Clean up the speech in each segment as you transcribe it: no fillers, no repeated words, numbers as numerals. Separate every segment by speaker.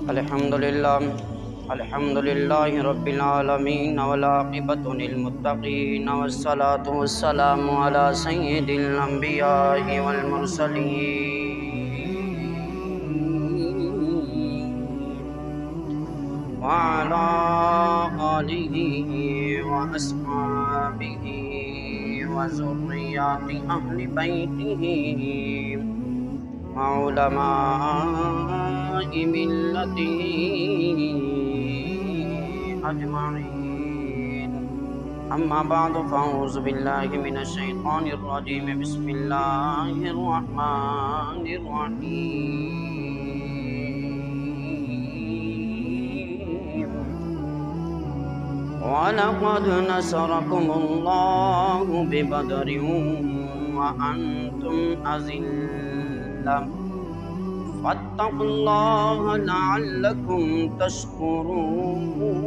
Speaker 1: الحمد للہ رب العالمین والعاقبۃ للمتقین والصلاة والسلام علی سید الانبیاء والمرسلین وعلی آلہ واصحابہ وذریات اہل بیتہ وعلماء ملته أجمعين أما بعد فأعوذ بالله من الشيطان الرجيم بسم الله الرحمن الرحيم ولقد نصركم الله ببدر وأنتم أذلة فاتقوا الله لعلكم تشكرون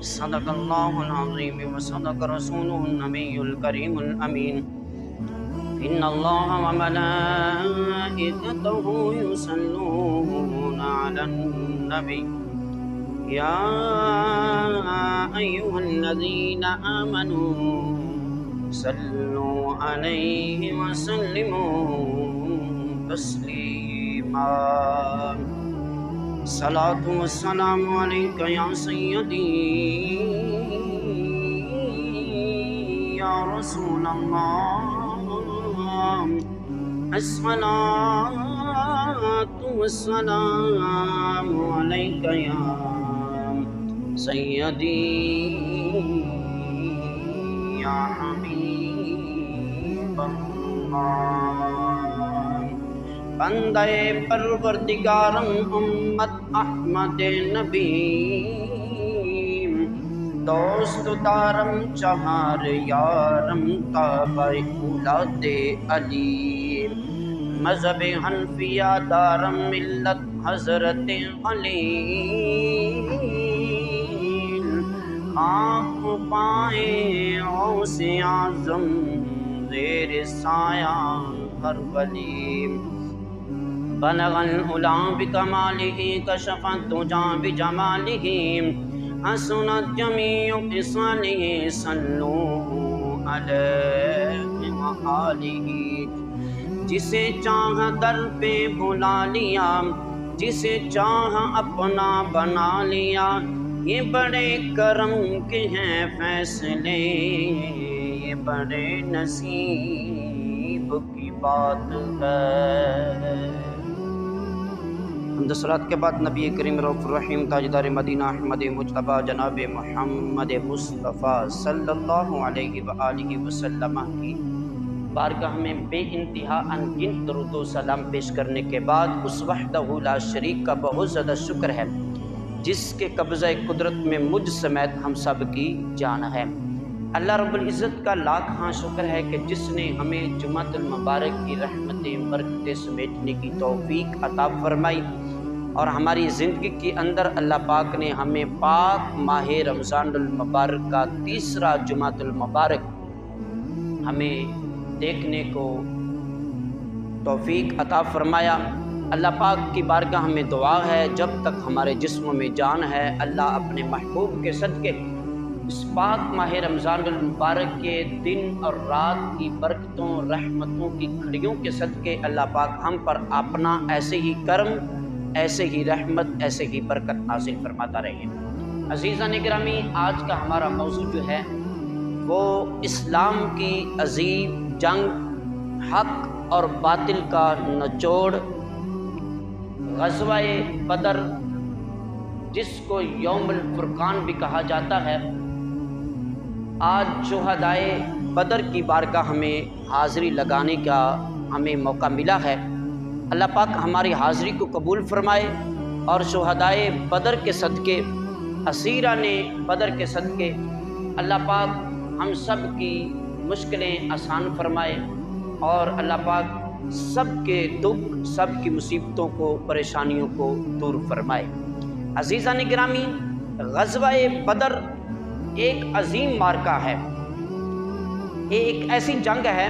Speaker 1: صدق الله العظيم وصدق رسوله النبي الكريم الأمين إن الله وملائكته يصلون على النبي يا أيها الذين آمنوا صلوا عليه وسلموا تسليما صلاة والسلام عليك يا سيدي يا رسول الله الصلاة والسلام عليك يا سيدي یا حبیب اللہ بندہ پروردگارم امت احمد نبی دوست دارم چہار یارم تابع اولاد علی مذہب حنفیہ دارم ملت حضرت علی آپ پائے غوث اعظم زیر سایہ ہر ولی بلغ العلا بکمالہ کشف الدجی بجمالہ حسنت جمیع خصالہ صلوا علیہ وآلہ جسے چاہا در پہ بلا لیا جسے چاہا اپنا بنا لیا یہ بڑے کرم کے ہیں فیصلے یہ بڑے نصیب کی بات ہے۔ حمد و صلوات کے بعد نبی کریم رؤوف الرحیم تاجدار مدینہ احمد مجتبیٰ جناب محمد مصطفیٰ صلی اللہ علیہ وآلہ وسلم کی بارگاہ میں بے انتہا انگنت درود و سلام پیش کرنے کے بعد اس وحدہ لا شریک کا بہت زیادہ شکر ہے جس کے قبضہ قدرت میں مجھ سمیت ہم سب کی جان ہے۔ اللہ رب العزت کا لاکھاں شکر ہے کہ جس نے ہمیں جمعۃ المبارک کی رحمتیں برکتیں سمیٹنے کی توفیق عطا فرمائی اور ہماری زندگی کے اندر اللہ پاک نے ہمیں پاک ماہ رمضان المبارک کا تیسرا جمعۃ المبارک ہمیں دیکھنے کو توفیق عطا فرمایا۔ اللہ پاک کی بارگاہ میں دعا ہے جب تک ہمارے جسم میں جان ہے اللہ اپنے محبوب کے صدقے اس پاک ماہ رمضان المبارک کے دن اور رات کی برکتوں رحمتوں کی گھڑیوں کے صدقے اللہ پاک ہم پر اپنا ایسے ہی کرم ایسے ہی رحمت ایسے ہی برکت نازل فرماتا رہے۔ عزیزان گرامی آج کا ہمارا موضوع جو ہے وہ اسلام کی عظیم جنگ حق اور باطل کا نچوڑ غزوہ بدر جس کو یوم الفرقان بھی کہا جاتا ہے۔ آج شہدائے بدر کی بارگاہ میں حاضری لگانے کا ہمیں موقع ملا ہے۔ اللہ پاک ہماری حاضری کو قبول فرمائے اور شہدائے بدر کے صدقے اسیران بدر کے صدقے اللہ پاک ہم سب کی مشکلیں آسان فرمائے اور اللہ پاک سب کے دکھ سب کی مصیبتوں کو پریشانیوں کو دور فرمائے۔ عزیزان گرامی غزوہ بدر ایک عظیم مارکہ ہے، یہ ایک ایسی جنگ ہے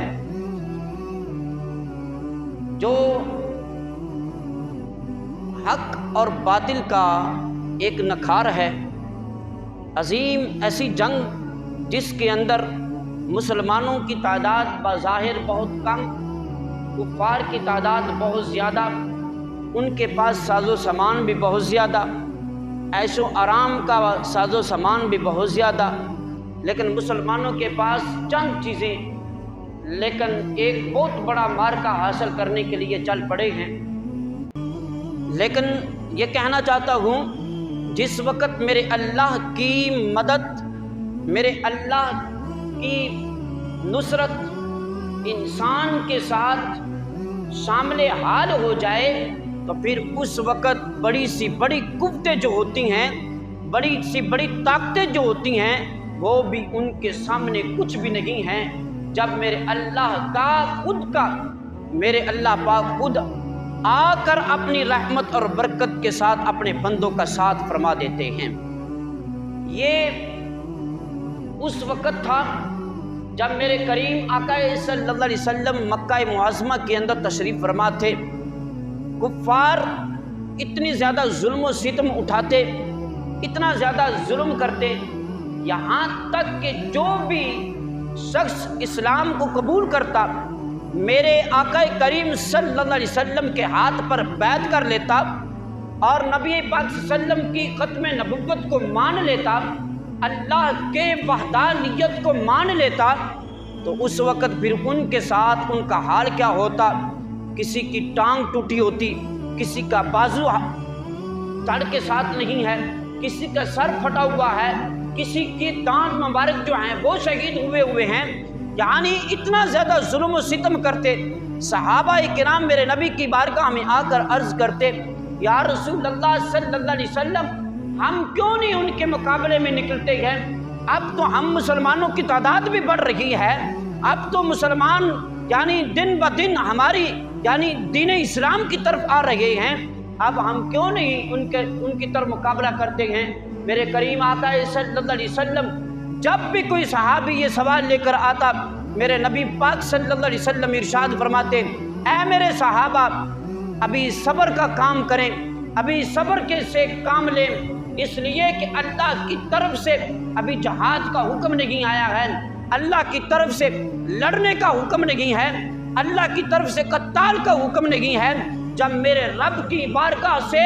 Speaker 1: جو حق اور باطل کا ایک نکھار ہے، عظیم ایسی جنگ جس کے اندر مسلمانوں کی تعداد بظاہر بہت کم، کفار کی تعداد بہت زیادہ، ان کے پاس ساز و سامان بھی بہت زیادہ، عیش و آرام کا ساز و سامان بھی بہت زیادہ، لیکن مسلمانوں کے پاس چند چیزیں، لیکن ایک بہت بڑا مارکہ حاصل کرنے کے لیے چل پڑے ہیں۔ لیکن یہ کہنا چاہتا ہوں، جس وقت میرے اللہ کی مدد، میرے اللہ کی نصرت انسان کے ساتھ شامل حال ہو جائے تو پھر اس وقت بڑی سی بڑی قوتیں جو ہوتی ہیں، بڑی سی بڑی طاقتیں جو ہوتی ہیں، وہ بھی ان کے سامنے کچھ بھی نہیں ہیں، جب میرے اللہ کا خود کا میرے اللہ پاک خود آ کر اپنی رحمت اور برکت کے ساتھ اپنے بندوں کا ساتھ فرما دیتے ہیں۔ یہ اس وقت تھا جب میرے کریم آقا صلی اللہ علیہ وسلم مکہ معظمہ کے اندر تشریف فرما تھے۔ کفار اتنی زیادہ ظلم و ستم اٹھاتے، اتنا زیادہ ظلم کرتے، یہاں تک کہ جو بھی شخص اسلام کو قبول کرتا، میرے آقا کریم صلی اللہ علیہ وسلم کے ہاتھ پر بیعت کر لیتا اور نبی پاک صلی اللہ علیہ وسلم کی ختم نبوت کو مان لیتا، اللہ کے وحدانیت کو مان لیتا، تو اس وقت پھر ان کے ساتھ ان کا حال کیا ہوتا؟ کسی کی ٹانگ ٹوٹی ہوتی، کسی کا بازو تڑ کے ساتھ نہیں ہے، کسی کا سر پھٹا ہوا ہے، کسی کی دانت مبارک جو ہیں وہ شہید ہوئے ہیں، یعنی اتنا زیادہ ظلم و ستم کرتے۔ صحابہ کرام میرے نبی کی بارگاہ میں آ کر عرض کرتے، یا رسول اللہ صلی اللہ علیہ وسلم، ہم کیوں نہیں ان کے مقابلے میں نکلتے ہیں؟ اب تو ہم مسلمانوں کی تعداد بھی بڑھ رہی ہے، اب تو مسلمان یعنی دن بدن ہماری یعنی دین اسلام کی طرف آ رہے ہیں، اب ہم کیوں نہیں ان کی طرف مقابلہ کرتے ہیں؟ میرے کریم آقا صلی اللہ علیہ وسلم جب بھی کوئی صحابی یہ سوال لے کر آتا، میرے نبی پاک صلی اللہ علیہ وسلم ارشاد فرماتے، اے میرے صحابہ، ابھی صبر کا کام کریں، ابھی صبر کے سے کام لیں، اس لیے کہ اللہ کی طرف سے ابھی جہاد کا حکم نہیں آیا ہے، اللہ کی طرف سے لڑنے کا حکم نہیں ہے، اللہ کی طرف سے قتال کا حکم نہیں ہے۔ جب میرے رب کی بارگاہ سے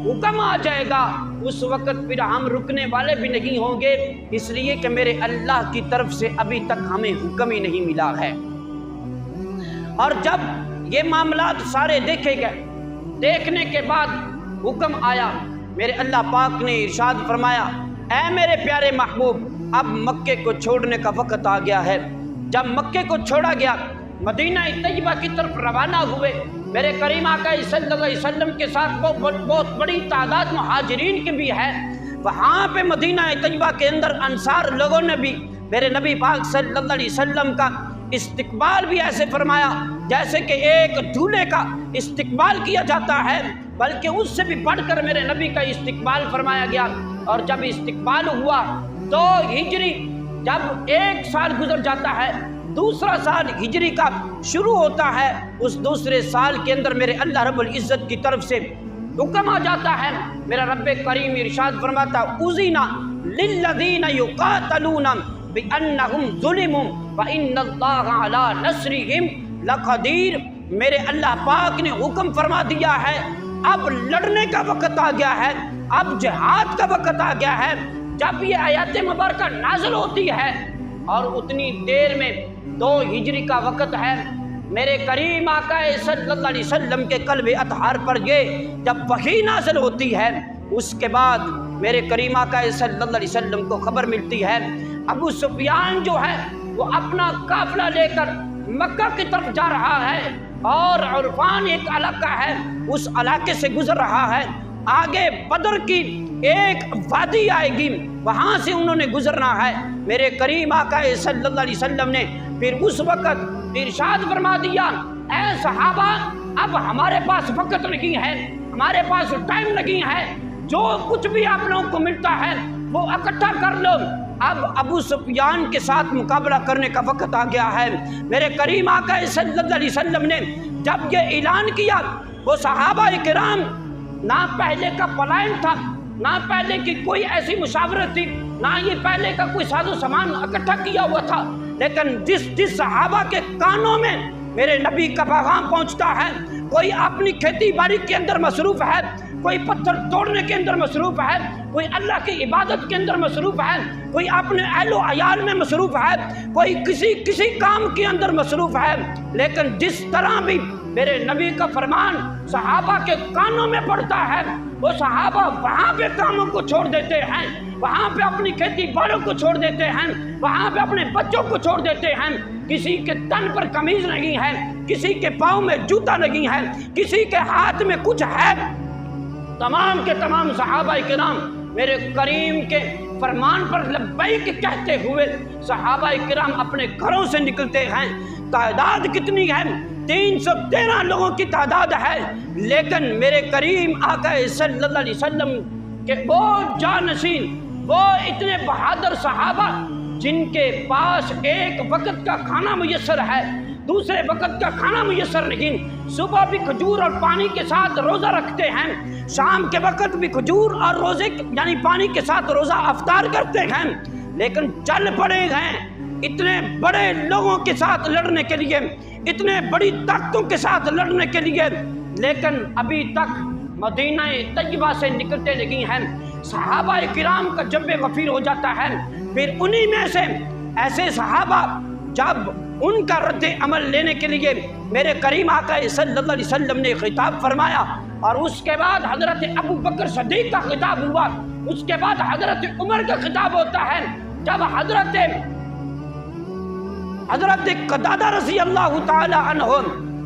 Speaker 1: حکم آ جائے گا، اس وقت پھر ہم رکنے والے بھی نہیں ہوں گے، اس لیے کہ میرے اللہ کی طرف سے ابھی تک ہمیں حکم ہی نہیں ملا ہے۔ اور جب یہ معاملات سارے دیکھے گئے، دیکھنے کے بعد حکم آیا، میرے اللہ پاک نے ارشاد فرمایا، اے میرے پیارے محبوب، اب مکے کو چھوڑنے کا وقت آ گیا ہے۔ جب مکے کو چھوڑا گیا، مدینہ طیبہ کی طرف روانہ ہوئے، میرے کریم آقا صلی اللہ علیہ وسلم کے ساتھ بہت بڑی تعداد مہاجرین کی بھی ہے۔ وہاں پہ مدینہ طیبہ کے اندر انصار لوگوں نے بھی میرے نبی پاک صلی اللہ علیہ وسلم کا استقبال بھی ایسے فرمایا جیسے کہ ایک دولہے کا استقبال کیا جاتا ہے، بلکہ اس سے بھی بڑھ کر میرے نبی کا استقبال فرمایا گیا۔ اور جب استقبال ہوا تو ہجری جب ایک سال گزر جاتا ہے، دوسرا سال ہجری کا شروع ہوتا ہے، اس دوسرے سال کے اندر میرے اللہ رب العزت کی طرف سے حکم آ جاتا ہے، میرا رب کریم ارشاد فرماتا، اذن للذین یقاتلون بانہم ظلموا وان اللہ علی نصرہم لقدیر۔ میرے اللہ پاک نے حکم فرما دیا ہے، اب لڑنے کا وقت آ گیا ہے، اب جہاد کا وقت آ گیا ہے۔ جب یہ آیات مبارکہ نازل ہوتی ہے اور اتنی دیر میں 2 ہجری کا وقت ہے، میرے کریم آقا صلی اللہ علیہ وسلم کے قلب اطہار پر یہ جب وحی نازل ہوتی ہے، اس کے بعد میرے کریم آقا صلی اللہ علیہ وسلم کو خبر ملتی ہے، ابو سفیان جو ہے وہ اپنا قافلہ لے کر مکہ کی طرف جا رہا ہے، اور عرفان ایک علاقہ ہے، اس علاقے سے گزر رہا ہے، آگے بدر کی ایک وادی آئے گی، وہاں سے انہوں نے گزرنا ہے۔ میرے کریم آقا صلی اللہ علیہ وسلم نے پھر اس وقت ارشاد فرما دیا، اے صحابہ، اب ہمارے پاس وقت نہیں ہے، ہمارے پاس ٹائم نہیں ہے، جو کچھ بھی آپ لوگوں کو ملتا ہے وہ اکٹھا کر لو، اب ابو سفیان کے ساتھ مقابلہ کرنے کا وقت آ گیا ہے۔ میرے کریم آقا صلی اللہ علیہ وسلم نے جب یہ اعلان کیا، وہ صحابہ کرام نہ پہلے کا پلان تھا، نہ پہلے کی کوئی ایسی مشاورت تھی، نہ یہ پہلے کا کوئی ساز و سامان اکٹھا کیا ہوا تھا، لیکن جس صحابہ کے کانوں میں میرے نبی کا پیغام پہنچتا ہے، کوئی اپنی کھیتی باڑی کے اندر مصروف ہے، کوئی پتھر توڑنے کے اندر مصروف ہے، کوئی اللہ کی عبادت کے اندر مصروف ہے، کوئی اپنے اہل و عیال میں مصروف ہے، کوئی کسی کام کے اندر مصروف ہے، لیکن جس طرح بھی میرے نبی کا فرمان صحابہ کے کانوں میں پڑتا ہے، وہ صحابہ وہاں پہ کاموں کو چھوڑ دیتے ہیں، وہاں پہ اپنی کھیتی باڑیوں کو چھوڑ دیتے ہیں، وہاں پہ اپنے بچوں کو چھوڑ دیتے ہیں۔ کسی کے تن پر قمیض نہیں ہے، کسی کے پاؤں میں جوتا نہیں ہے، کسی کے ہاتھ میں کچھ ہے، تمام کے تمام صحابہ کرام میرے کریم کے فرمان پر لبیک کہتے ہوئے صحابہ کرام اپنے گھروں سے نکلتے ہیں۔ تعداد کتنی ہے؟ 313 لوگوں کی تعداد ہے، لیکن میرے کریم آقا صلی اللہ علیہ وسلم کے وہ جانشین، وہ اتنے بہادر صحابہ جن کے پاس ایک وقت کا کھانا میسر ہے، دوسرے وقت کا کھانا میسر نہیں، صبح بھی کھجور اور پانی کے ساتھ روزہ رکھتے ہیں، شام کے وقت بھی کھجور اور روزے یعنی پانی کے ساتھ روزہ افطار کرتے ہیں، لیکن چل پڑے ہیں اتنے بڑے لوگوں کے ساتھ لڑنے کے لیے، اتنے بڑی طاقتوں کے ساتھ لڑنے کے لیے، لیکن ابھی تک مدینہ طیبہ سے نکلتے نہیں ہیں۔ صحابہ کرام کا جب غفیر ہو جاتا ہے، پھر انہی میں سے ایسے صحابہ جب ان کا رد عمل لینے کے لیے میرے کریم آقا صلی اللہ علیہ وسلم نے خطاب فرمایا، اور اس کے بعد حضرت ابو بکر صدیق کا خطاب ہوا، اس کے بعد حضرت عمر کا خطاب ہوتا ہے۔ جب حضرت قتادہ رضی اللہ تعالی عنہ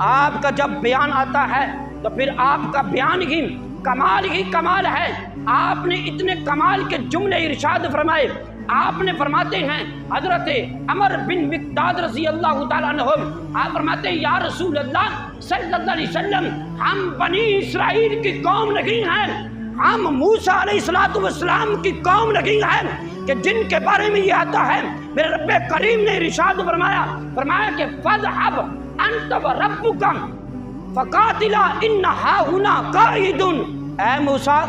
Speaker 1: آپ کا جب بیان آتا ہے تو پھر آپ کا بیان ہی کمال ہے۔ آپ نے اتنے کمال کے جملے ارشاد فرمائے، آپ نے فرماتے ہیں حضرت عمر بن مقداد رضی اللہ تعالیٰ عنہ، آپ فرماتے ہیں یا رسول اللہ صلی اللہ علیہ وسلم، ہم بنی اسرائیل کی قوم نہیں ہیں، ہم موسیٰ علیہ السلام کی قوم نہیں ہیں کہ جن کے بارے میں یہ آتا ہے۔ میرے رب کریم نے ارشاد فرمایا کہ فَاذْهَبْ أَنْتَ وَرَبُّكَ فَقَاتِلَا إِنَّ هَاهُنَا قَاعِدٌ۔ اے موسیٰ،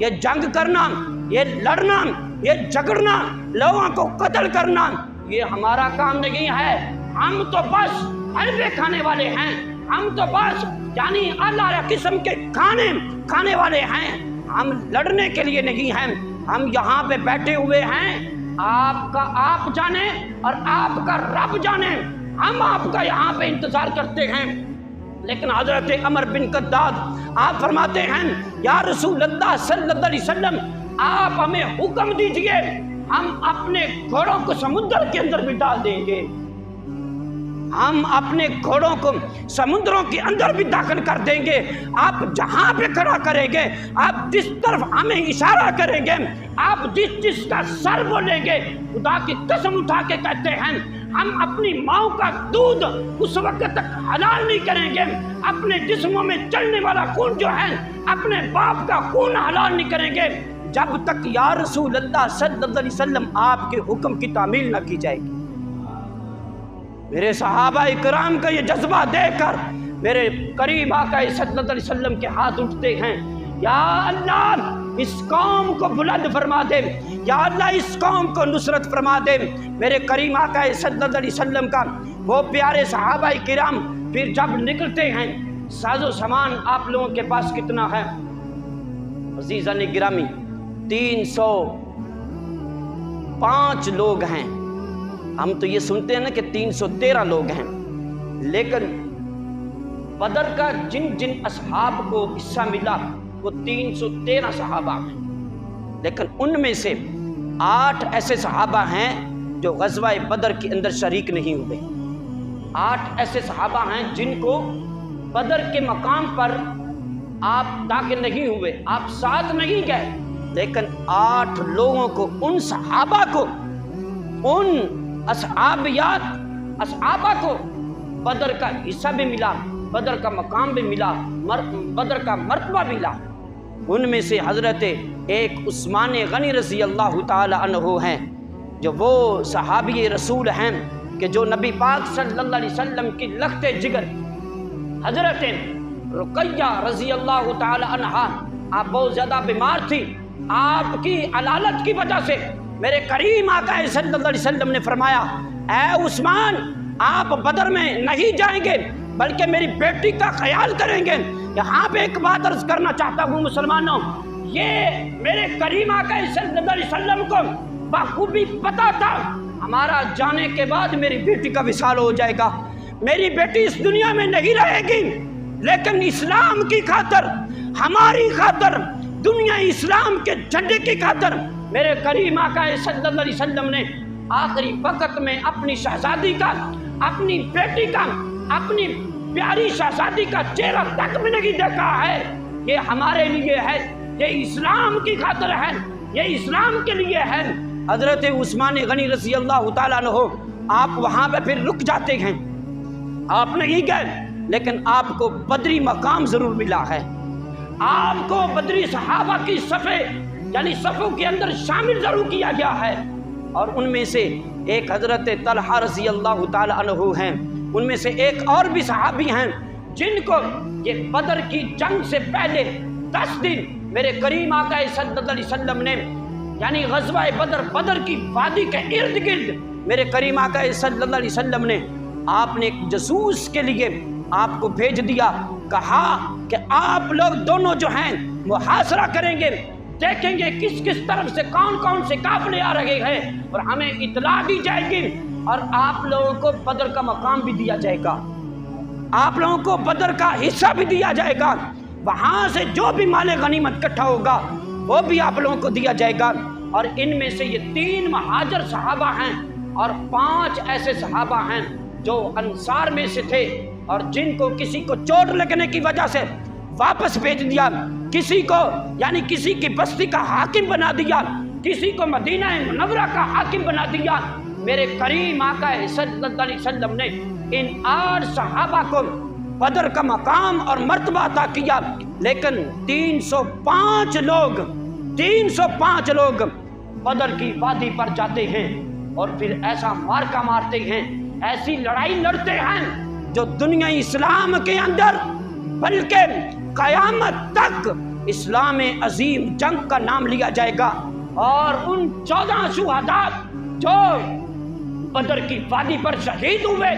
Speaker 1: یہ جنگ کرنا، یہ لڑنا، یہ جھگڑنا، لوگوں کو قتل کرنا، یہ ہمارا کام نہیں ہے، ہم تو بس حلوے کھانے والے ہیں، ہم تو بس یعنی اعلیٰ قسم کے کھانے والے ہیں، ہم لڑنے کے لیے نہیں ہیں، ہم یہاں پہ بیٹھے ہوئے ہیں، آپ جانے اور آپ کا رب جانے، ہم آپ کا یہاں پہ انتظار کرتے ہیں۔ لیکن حضرت عمر بن قتاد آپ فرماتے ہیں یا رسول اللہ صلی اللہ علیہ وسلم، آپ ہمیں حکم دیجئے، ہم اپنے گھوڑوں کو سمندر کے اندر بھی ڈال دیں گے، ہم اپنے گھوڑوں کو سمندروں کے اندر بھی داخل کر دیں گے، آپ جہاں پہ کھڑا کریں گے، آپ جس طرف ہمیں اشارہ کریں گے، آپ جس کا سر بولیں گے، خدا کی قسم اٹھا کے کہتے ہیں ہم اپنی ماں کا دودھ اس وقت تک حلال نہیں کریں گے، اپنے جسموں میں چلنے والا خون جو ہے اپنے باپ کا خون حلال نہیں کریں گے جب تک یا رسول اللہ صلی اللہ علیہ وسلم آپ کے حکم کی تعمیل نہ کی جائے گی۔ میرے صحابہ کرام کا یہ جذبہ دیکھ کر میرے قریب آقا صلی اللہ علیہ وسلم کے ہاتھ اٹھتے ہیں، یا اللہ اس قوم کو بلند فرما دے، یا اللہ اس قوم کو نصرت فرما دے۔ میرے کریم آقا صلی اللہ علیہ وسلم کا وہ پیارے صحابہ کرام پھر جب نکلتے ہیں، ساز و سامان آپ لوگوں کے پاس کتنا ہے عزیزان گرامی؟ 305 لوگ ہیں۔ ہم تو یہ سنتے ہیں نا کہ 313 لوگ ہیں، لیکن بدر کا جن اصحاب کو حصہ ملا وہ 313 صحابہ ہیں، لیکن ان میں سے 8 ایسے صحابہ ہیں جو غزوہ بدر کے اندر شریک نہیں ہوئے۔ 8 ایسے صحابہ ہیں جن کو بدر کے مقام پر آپ داخل نہیں ہوئے، آپ ساتھ نہیں گئے، لیکن 8 لوگوں کو، ان صحابہ کو، ان صحابہ کو بدر کا حصہ بھی ملا، بدر کا مقام بھی ملا، بدر کا مرتبہ بھی ملا۔ ان میں سے حضرت ایک عثمان غنی رضی اللہ تعالی عنہ ہیں، جو وہ صحابی رسول ہیں کہ جو نبی پاک صلی اللہ علیہ وسلم کی لخت جگر حضرت رقیہ رضی اللہ تعالی عنہا، آپ بہت زیادہ بیمار تھی، آپ کی علالت کی وجہ سے میرے کریم آقا صلی اللہ علیہ وسلم نے فرمایا اے عثمان آپ بدر میں نہیں جائیں گے بلکہ میری بیٹی کا خیال کریں گے۔ یہاں پہ ایک بات عرض کرنا چاہتا ہوں مسلمانوں، یہ میرے کریم آقا صلی اللہ علیہ وسلم کو بخوبی پتا تھا ہمارا جانے کے بعد میری بیٹی کا وصال ہو جائے گا، میری بیٹی اس دنیا میں نہیں رہے گی، لیکن اسلام کی خاطر، ہماری خاطر، دنیا اسلام کے جھنڈے کی خاطر میرے کریم آقا صلی اللہ علیہ وسلم نے آخری وقت میں اپنی شہزادی کا، اپنی بیٹی کا، اپنی پیاری شہزادی کا چہرہ تک بھی نہیں دیکھا ہے۔ یہ ہمارے لیے ہے، یہ اسلام کی خاطر ہے، یہ اسلام کے لیے ہے۔ حضرت عثمان غنی رضی اللہ تعالیٰ عنہ آپ وہاں پہ پھر رک جاتے ہیں، آپ نہیں گئے لیکن آپ کو بدری مقام ضرور ملا ہے، آپ کو بدری صحابہ کی صفے یعنی صفوں کے اندر شامل ضرور کیا گیا ہے، اور ان میں سے ایک حضرت طلحہ رضی اللہ تعالیٰ عنہ ہیں، ان میں سے ایک اور بھی صحابی ہیں جن کو یہ بدر کی جنگ سے پہلے 10 دن میرے کریم آقا صلی اللہ علیہ وسلم نے یعنی غزوہ بدر کی وادی کے ارد گرد میرے کریم آقا صلی اللہ علیہ وسلم نے آپ نے ایک جاسوس کے لیے آپ کو بھیج دیا، کہا کہ آپ لوگ دونوں جو ہیں محاصرہ کریں گے، دیکھیں گے کس کس طرف سے کون کون سے قافلے آ رہے ہیں اور ہمیں اطلاع دی جائے گی، اور آپ لوگوں کو بدر کا مقام بھی دیا جائے گا، آپ لوگوں کو بدر کا حصہ بھی دیا جائے گا، وہاں سے جو بھی مال غنیمت اکٹھا ہوگا وہ بھی آپ لوگوں کو دیا جائے گا۔ اور ان میں سے یہ 3 مہاجر صحابہ ہیں اور 5 ایسے صحابہ ہیں جو انصار میں سے تھے اور جن کو کسی کو چوٹ لگنے کی وجہ سے واپس بھیج دیا، کسی کو یعنی کسی کی بستی کا حاکم بنا دیا، کسی کو مدینہ منورہ کا حاکم بنا دیا۔ میرے کریم آقا صلی اللہ علیہ وسلم نے ان 8 صحابہ کو بدر کا مقام اور مرتبہ عطا کیا، لیکن 305 لوگ بدر کی وادی پر جاتے ہیں اور پھر ایسا مارکا مارتے ہیں، ایسی لڑائی لڑتے ہیں جو دنیا اسلام کے اندر بلکہ قیامت تک اسلام عظیم جنگ کا نام لیا جائے گا۔ اور ان 14 شہداء جو بدر کی وادی پر شہید ہوئے،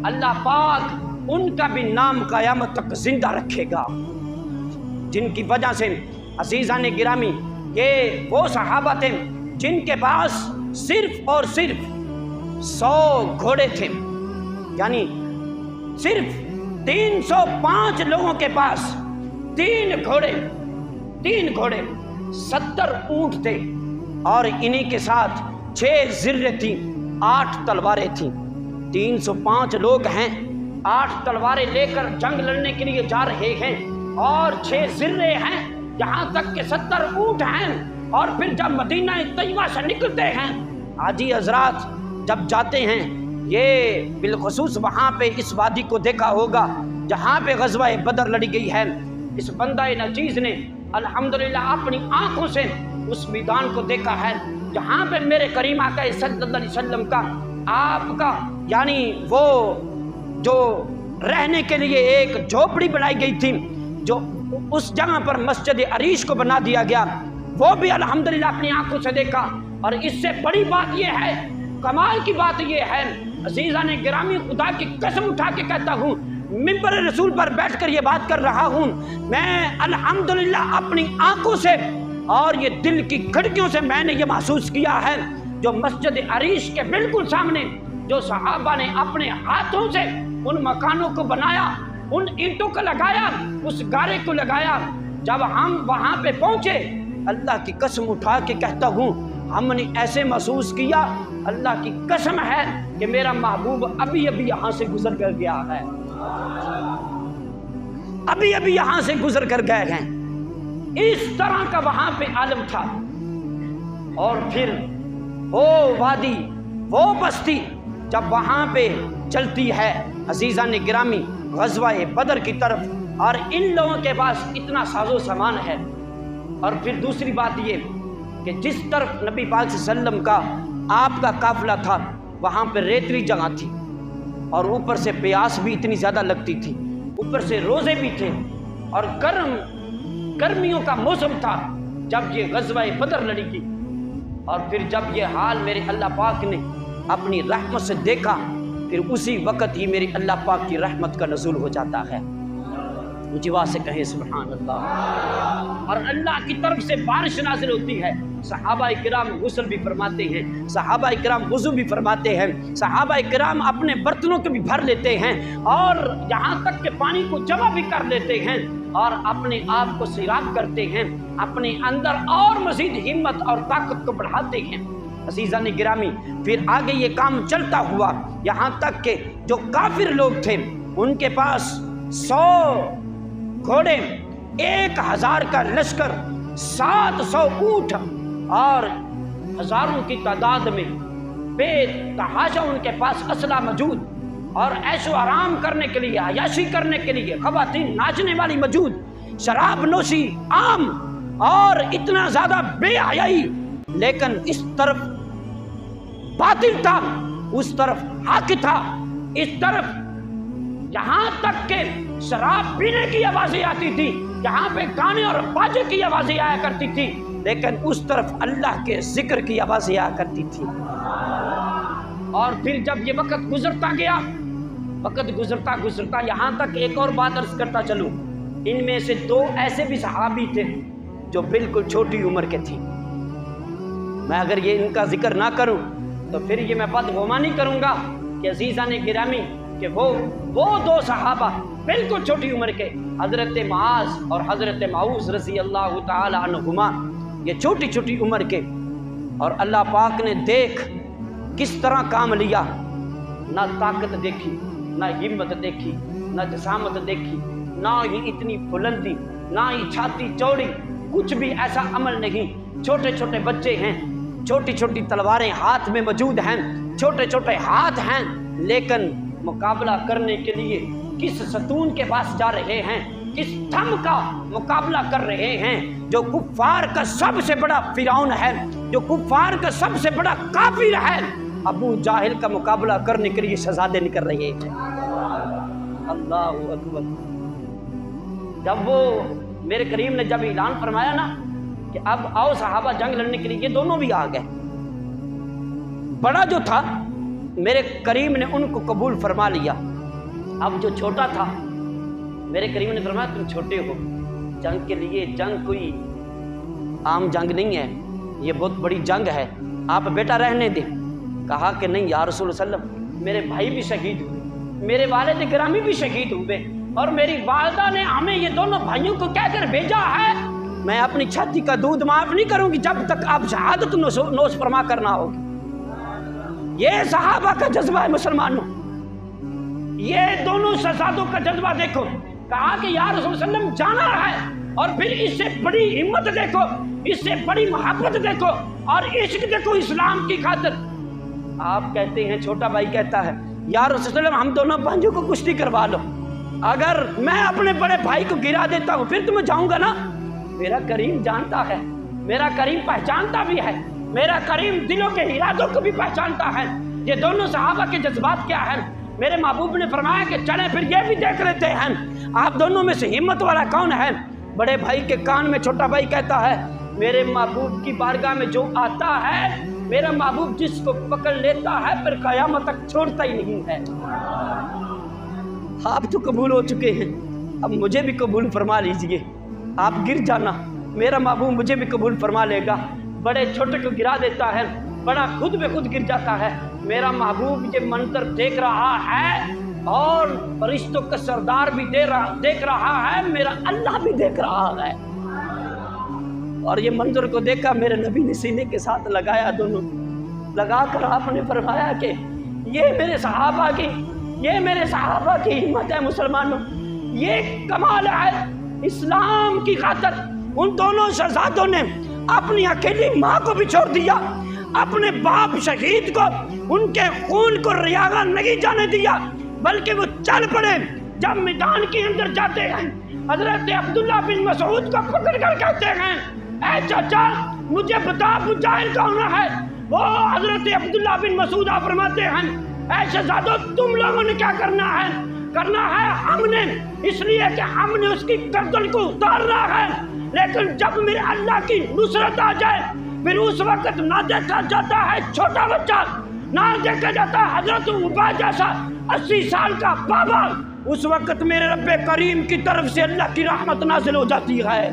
Speaker 1: اللہ پاک ان کا بھی نام قیامت تک زندہ رکھے گا، جن کی وجہ سے عزیزان گرامی یہ وہ صحابہ تھے جن کے پاس صرف اور صرف 100 گھوڑے تھے، یعنی صرف 305 لوگوں کے پاس 3 گھوڑے 70 اونٹ تھے، اور انہی کے ساتھ 6 زرے تھیں، 8 تلواریں تھیں۔ 305 لوگ ہیں، 8 تلواریں لے کر جنگ لڑنے کے لیے جا رہے ہیں، اور 6 زرے ہیں، یہاں تک کہ 70 اونٹ ہیں، اور پھر جب مدینہ طیبہ سے نکلتے ہیں، حاجی حضرات جب جاتے ہیں، یہ بالخصوص وہاں پہ اس وادی کو دیکھا ہوگا جہاں پہ غزوہ بدر لڑی گئی ہے، اس بندہ نچیز نے الحمدللہ اپنی آنکھوں سے اس میدان کو دیکھا ہے جہاں پہ میرے کریم آقا صلی اللہ علیہ وسلم کا آپ کا یعنی وہ جو رہنے کے لیے ایک جھوپڑی بنائی گئی تھی، جو اس جگہ پر مسجد عریش کو بنا دیا گیا، وہ بھی الحمدللہ اپنی آنکھوں سے دیکھا۔ اور اس سے بڑی بات یہ ہے، کمال کی بات یہ ہے، عزیزان گرامی خدا کی قسم اٹھا کے کہتا ہوں، منبر رسول پر بیٹھ کر یہ بات کر رہا ہوں، میں الحمدللہ اپنی آنکھوں سے اور یہ دل کی کھڑکیوں سے میں نے یہ محسوس کیا ہے، جو مسجد عریش کے بالکل سامنے جو صحابہ نے اپنے ہاتھوں سے ان مکانوں کو بنایا، ان اینٹوں کو لگایا، اس گارے کو لگایا، جب ہم وہاں پہ پہنچے، اللہ کی قسم اٹھا کے کہتا ہوں ہم نے ایسے محسوس کیا، اللہ کی قسم ہے کہ میرا محبوب ابھی ابھی یہاں سے گزر کر گیا ہے، ابھی ابھی یہاں سے گزر کر گئے ہیں، اس طرح کا وہاں پہ عالم تھا۔ اور پھر وہ وادی، وہ بستی جب وہاں پہ چلتی ہے عزیزان گرامی غزوہ بدر کی طرف، اور ان لوگوں کے پاس اتنا ساز و سامان ہے، اور پھر دوسری بات یہ کہ جس طرف نبی پاک صلی اللہ علیہ وسلم کا آپ کا قافلہ تھا، وہاں پہ ریتلی جگہ تھی اور اوپر سے پیاس بھی اتنی زیادہ لگتی تھی، اوپر سے روزے بھی تھے اور گرمیوں کا موسم تھا جب یہ غزوہ بدر لڑی گئی۔ اور پھر جب یہ حال میرے اللہ پاک نے اپنی رحمت سے دیکھا، پھر اسی وقت ہی میری اللہ پاک کی رحمت کا نزول ہو جاتا ہے۔ اونچی آواز سے کہیں سبحان اللہ۔ اور اللہ کی طرف سے بارش نازل ہوتی ہے، صحابہ کرام غسل بھی فرماتے ہیں، صحابہ کرام وضو بھی فرماتے ہیں، صحابہ کرام اپنے برتنوں کو بھی بھر لیتے ہیں اور یہاں تک کہ پانی کو جمع بھی کر لیتے ہیں اور اپنے آپ کو سیراب کرتے ہیں، اپنے اندر اور مزید ہمت اور طاقت کو بڑھاتے ہیں۔ عزیزان گرامی، پھر آگے یہ کام چلتا ہوا یہاں تک کہ جو کافر لوگ تھے ان کے پاس 100 گھوڑے، 1000 کا لشکر، 700 اونٹ اور ہزاروں کی تعداد میں بے تحاشا ان کے پاس اسلحہ موجود اور عیش و آرام کرنے کے لیے، عیاشی کرنے کے لیے خواتین ناچنے والی موجود، شراب نوشی عام اور اتنا زیادہ بے حیائی، لیکن اس طرف باطل تھا، اس طرف حق تھا، اس طرف یہاں تک کہ شراب پینے کی آوازیں آتی تھی، یہاں پہ گانے اور باجے کی آوازیں آیا کرتی تھی، لیکن اس طرف اللہ کے ذکر کی آوازیں آیا کرتی تھی۔ اور پھر جب یہ وقت گزرتا گیا، وقت گزرتا گزرتا یہاں تک ایک اور بات عرض کرتا چلوں، ان میں سے 2 ایسے بھی صحابی تھے جو بالکل چھوٹی عمر کے تھے۔ میں اگر یہ ان کا ذکر نہ کروں تو پھر یہ میں بدگمانی کروں گا کہ عزیزان گرامی کہ وہ 2 صحابہ بالکل چھوٹی عمر کے، حضرت معاذ اور حضرت معوذ رضی اللہ تعالی عنہما، یہ چھوٹی چھوٹی عمر کے، اور اللہ پاک نے دیکھ کس طرح کام لیا، نہ طاقت دیکھی، نہ ہمت دیکھی، نہ جسامت دیکھی، نہ ہی اتنی بلندی، نہ ہی چھاتی چوڑی، کچھ بھی ایسا عمل نہیں۔ چھوٹے چھوٹے بچے ہیں، چھوٹی چھوٹی تلواریں ہاتھ میں موجود ہیں، چھوٹے چھوٹے ہاتھ ہیں، لیکن مقابلہ کرنے کے لیے کس ستون کے پاس جا رہے ہیں، کس تھم کا مقابلہ کر رہے ہیں جو کفار کا سب سے بڑا فرعون ہے، جو کفار کا سب سے بڑا کافر ہے، ابو جاہل کا مقابلہ کرنے کے لیے شہزادے نکل رہے ہیں۔ اللہ اکبر۔ جب وہ میرے کریم نے جب اعلان فرمایا نا کہ اب آؤ صحابہ جنگ لڑنے کے لیے، یہ دونوں بھی آ گئے۔ بڑا جو تھا میرے کریم نے ان کو قبول فرما لیا، اب جو چھوٹا تھا میرے کریم نے فرمایا تم چھوٹے ہو، جنگ کے لیے، جنگ کوئی عام جنگ نہیں ہے، یہ بہت بڑی جنگ ہے، آپ بیٹا رہنے دیں۔ کہا کہ نہیں یا رسول اللہ صلی اللہ علیہ وسلم، میرے بھائی بھی شہید ہوئے، میرے والد گرامی بھی شہید ہوئے، اور میری والدہ نے ہمیں یہ دونوں بھائیوں کو کہہ کر بھیجا ہے، میں اپنی چھاتی کا دودھ معاف نہیں کروں گی جب تک آپ شہادت نوش فرما کرنا ہوگی۔ یہ صحابہ کا جذبہ ہے مسلمانوں، یہ دونوں شہزادوں کا جذبہ دیکھو۔ کہا کہ یا رسول اللہ صلی اللہ علیہ وسلم جانا ہے، اور پھر اس سے بڑی ہمت دیکھو، اس سے بڑی محبت دیکھو اور عشق دیکھو اسلام کی خاطر۔ آپ کہتے ہیں، چھوٹا بھائی کہتا ہے یا رسول اللہ صلی اللہ علیہ وسلم ہم دونوں بھائیوں کو کشتی کروا لو، اگر میں اپنے بڑے بھائی کو گرا دیتا ہوں پھر تمہیں جاؤں گا نا۔ میرا کریم جانتا ہے، میرا کریم پہچانتا بھی ہے، میرا کریم دلوں کے ارادوں کو بھی پہچانتا ہے، یہ دونوں صحابہ کے جذبات کیا ہیں۔ میرے محبوب نے فرمایا کہ چلیں پھر یہ بھی دیکھ لیتے ہیں آپ دونوں میں سے ہمت والا کون ہے۔ بڑے بھائی کے کان میں چھوٹا بھائی کہتا ہے میرے محبوب کی بارگاہ میں جو آتا ہے، میرا محبوب جس کو پکڑ لیتا ہے پھر قیامت تک چھوڑتا ہی نہیں ہے۔ آپ تو قبول ہو چکے ہیں، اب مجھے بھی قبول فرما لیجئے، آپ گر جانا، میرا محبوب مجھے بھی قبول فرما لے گا۔ بڑے چھوٹے کو گرا دیتا ہے، بڑا خود بے خود گر جاتا ہے۔ میرا محبوب یہ منظر دیکھ رہا ہے اور فرشتوں کا سردار بھی دیکھ رہا ہے، میرا اللہ بھی دیکھ رہا ہے۔ اور یہ منظر کو دیکھا میرے نبی نے سینے کے ساتھ لگایا، دونوں لگا کر آپ نے فرمایا کہ یہ میرے صحابہ کی ہمت ہے مسلمانوں، یہ کمال ہے اسلام کی خاطر۔ ان دونوں شہزادوں نے اپنی اکیلی ماں کو بھی چھوڑ دیا، اپنے باپ شہید کو، ان کے خون کو ریاغہ نہیں جانے دیا، بلکہ وہ چل پڑے۔ جب میدان کے اندر جاتے ہیں حضرت عبداللہ بن مسعود کو پکڑ کر کہتے ہیں اے چاچا مجھے بتا ابو جہل کون ہے،
Speaker 2: وہ حضرت عبداللہ بن مسعود فرماتے ہیں اے شہزادو تم لوگوں نے کیا کرنا ہے؟ کرنا ہے ہم نے، اس لیے کہ ہم نے اس کی گردن کو اتارنا ہے، لیکن جب میرے اللہ کی نصرت آ جائے پھر اس وقت نہ دیکھا جاتا ہے چھوٹا بچہ، نہ دیکھا جاتا ہے حضرت عبا جیسا 80 سال کا بابا، اس وقت میرے رب کریم کی طرف سے اللہ کی رحمت نازل ہو جاتی ہے۔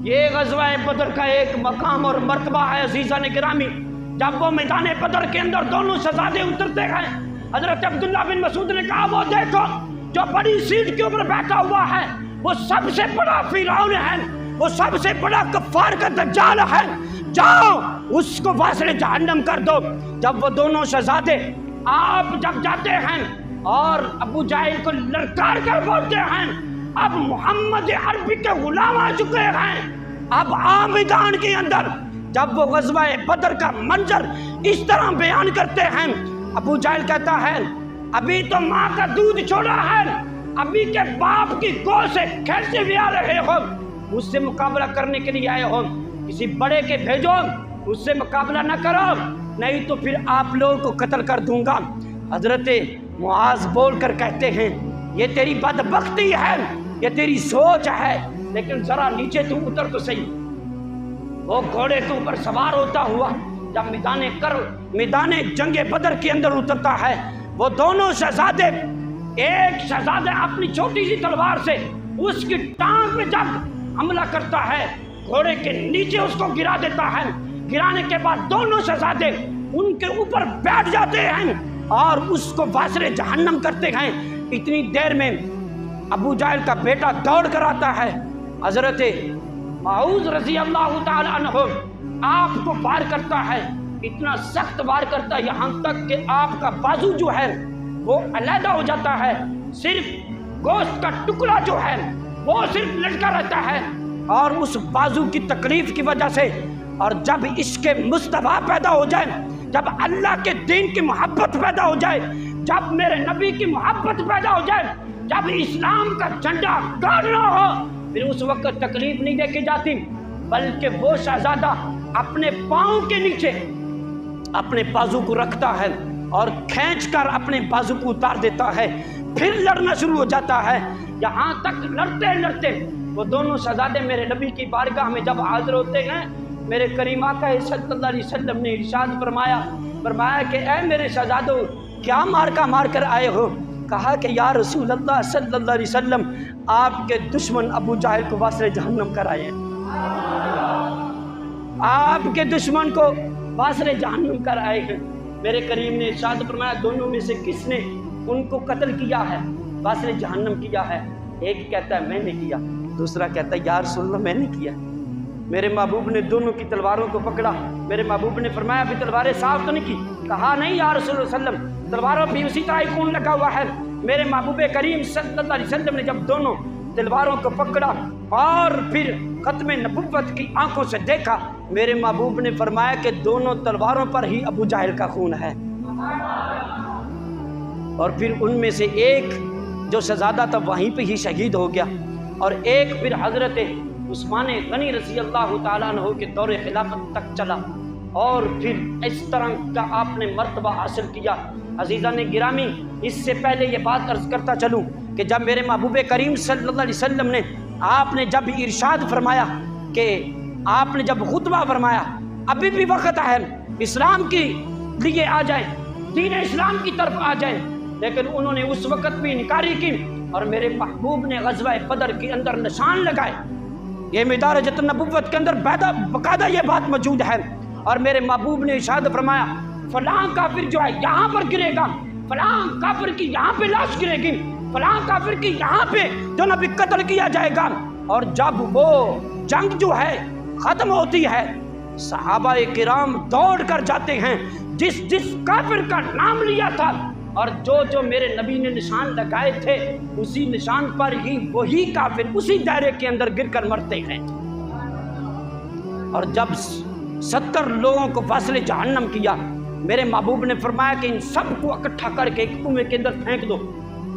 Speaker 2: یہ غزوہ بدر کا ایک مقام اور مرتبہ ہے عزیزان گرامی۔ جب وہ میدان بدر کے اندر دونوں شہزادے اترتے ہیں، حضرت عبداللہ بن مسعود نے کہا وہ دیکھو جو بڑی سیٹ کے اوپر بیٹھا ہوا ہے وہ سب سے بڑا فرعون ہے، وہ سب سے بڑا کفار کا دجال ہے، جاؤ اس کو واصل جہنم کر دو۔ جب وہ دونوں شہزادے آپ جب جاتے ہیں اور ابو جہل کو للکار کر بولتے ہیں اب محمد عربی کے غلام آ چکے ہیں، اب میدان کے اندر جب وہ غزوہ بدر کا منظر اس طرح بیان کرتے ہیں، ابو جہل کہتا ہے ابھی تو ماں کا دودھ چھوڑا ہے، ابھی کے باپ کی گود سے کھیلتے ہوئے آ رہے ہو، مجھ سے مقابلہ کرنے کے لیے آئے ہو، کسی بڑے کے بھیجو، مجھ سے مقابلہ نہ کرو نہیں تو پھر آپ لوگوں کو قتل کر دوں گا۔ حضرت معاذ بول کر کہتے ہیں یہ تیری بدبختی ہے، یہ تیری سوچ ہے، لیکن ذرا نیچے تو اتر تو صحیح۔ وہ گھوڑے کے اوپر سوار ہوتا ہوا جب میدان جنگ بدر کے اندر اترتا ہے، وہ دونوں شہزادے، ایک شہزادہ اپنی چھوٹی سی تلوار سے اس کی ٹانگ میں جب حملہ کرتا ہے گھوڑے کے نیچے اس کو گرا دیتا ہے، گرانے کے بعد دونوں شہزادے ان کے اوپر بیٹھ جاتے ہیں اور اس کو واصل جہنم کرتے ہیں۔ اتنی دیر میں ابو جہل کا بیٹا دوڑ کر آتا ہے، حضرت معوذ رضی اللہ تعالی عنہ آپ کو وار کرتا ہے، اتنا سخت وار کرتا ہے یہاں تک کہ آپ کا بازو جو ہے وہ علیحدہ ہو جاتا ہے، صرف گوشت کا ٹکڑا جو ہے وہ صرف لٹکا رہتا ہے، اور اس بازو کی تکلیف کی وجہ سے اور جب عشق مصطفیٰ پیدا ہو جائے، جب اللہ کے دین کی محبت پیدا ہو جائے، جب میرے نبی کی محبت پیدا ہو جائے، جب اسلام کا جھنڈا گاڑنا ہو، پھر اس وقت تکلیف نہیں دیکھی جاتی، بلکہ وہ شہزادہ اپنے پاؤں کے نیچے اپنے بازو کو رکھتا ہے اور کھینچ کر اپنے بازو کو اتار دیتا ہے، پھر لڑنا شروع ہو جاتا ہے۔ یہاں تک لڑتے لڑتے وہ دونوں شہزادے میرے نبی کی بارگاہ میں جب حاضر ہوتے ہیں، میرے کریم آقا صلی اللہ علیہ وسلم نے ارشاد فرمایا کہ اے میرے شہزادو کیا مارکا مار کر آئے ہو؟ کہا کہ یا رسول اللہ صلی اللہ علیہ وسلم آپ کے دشمن ابو جہل کو واصل جہنم کر آئے ہیں، آپ کے دشمن کو واصل جہنم کر آئے ہیں۔ میرے کریم نے ارشاد فرمایا دونوں میں سے کس نے ان کو قتل کیا ہے، واصل جہنم کیا ہے؟ ایک کہتا ہے میں نے کیا، دوسرا کہتا ہے یا رسول اللہ میں نے کیا۔ میرے محبوب نے دونوں کی تلواروں کو پکڑا، میرے محبوب نے فرمایا ابھی تلواریں صاف تو نہیں کی؟ کہا نہیں یا رسول اللہ صلی اللہ علیہ وسلم، تلواروں بھی اسی طرح خون لگا ہوا ہے۔ میرے محبوب کریم صلی اللہ علیہ وسلم نے جب دونوں تلواروں کو پکڑا اور پھر ختم نبوت کی آنکھوں سے دیکھا، میرے محبوب نے فرمایا کہ دونوں تلواروں پر ہی ابو جہل کا خون ہے، اور پھر ان میں سے ایک جو شہزادہ تھا وہیں پہ ہی شہید ہو گیا، اور ایک پھر حضرت عثمان غنی رضی اللہ تعالیٰ عنہ کے دور خلافت تک چلا، اور پھر اس طرح کا آپ نے مرتبہ حاصل کیا۔ عزیزان گرامی، اس سے پہلے یہ بات عرض کرتا چلوں کہ جب میرے محبوب کریم صلی اللہ علیہ وسلم نے آپ نے جب ارشاد فرمایا کہ آپ نے جب خطبہ فرمایا ابھی بھی وقت ہے اسلام کے لیے آ جائیں، دین اسلام کی طرف آ جائیں، لیکن انہوں نے اس وقت بھی انکاری کی، اور میرے محبوب نے غزوہ بدر کے اندر نشان لگائے۔ یہ مدارجۃ النبوت کے اندر باقاعدہ یہ بات موجود ہے، اور میرے محبوب نے ارشاد فرمایا فلاں کافر جو ہے یہاں پر گرے گا، فلاں کافر کی یہاں پہ لاش گرے گی، فلاں کافر کی یہاں پہ جو نبی قتل کیا جائے گا۔ اور جب وہ جنگ جو ہے ختم ہوتی ہے، صحابہ کرام دوڑ کر جاتے ہیں، جس کافر کا نام لیا تھا اور جو میرے نبی نے نشان لگائے تھے اسی نشان پر ہی وہی کافر اسی دائرے کے اندر گر کر مرتے ہیں۔ اور جب 70 لوگوں کو فاصل جہنم کیا، میرے محبوب نے فرمایا کہ ان سب کو اکٹھا کر کے ایک کنویں کے اندر پھینک دو،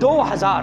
Speaker 2: 2000,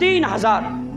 Speaker 2: 3000,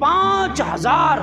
Speaker 2: 5000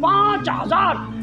Speaker 2: 5000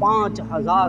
Speaker 2: 5000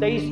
Speaker 2: 23,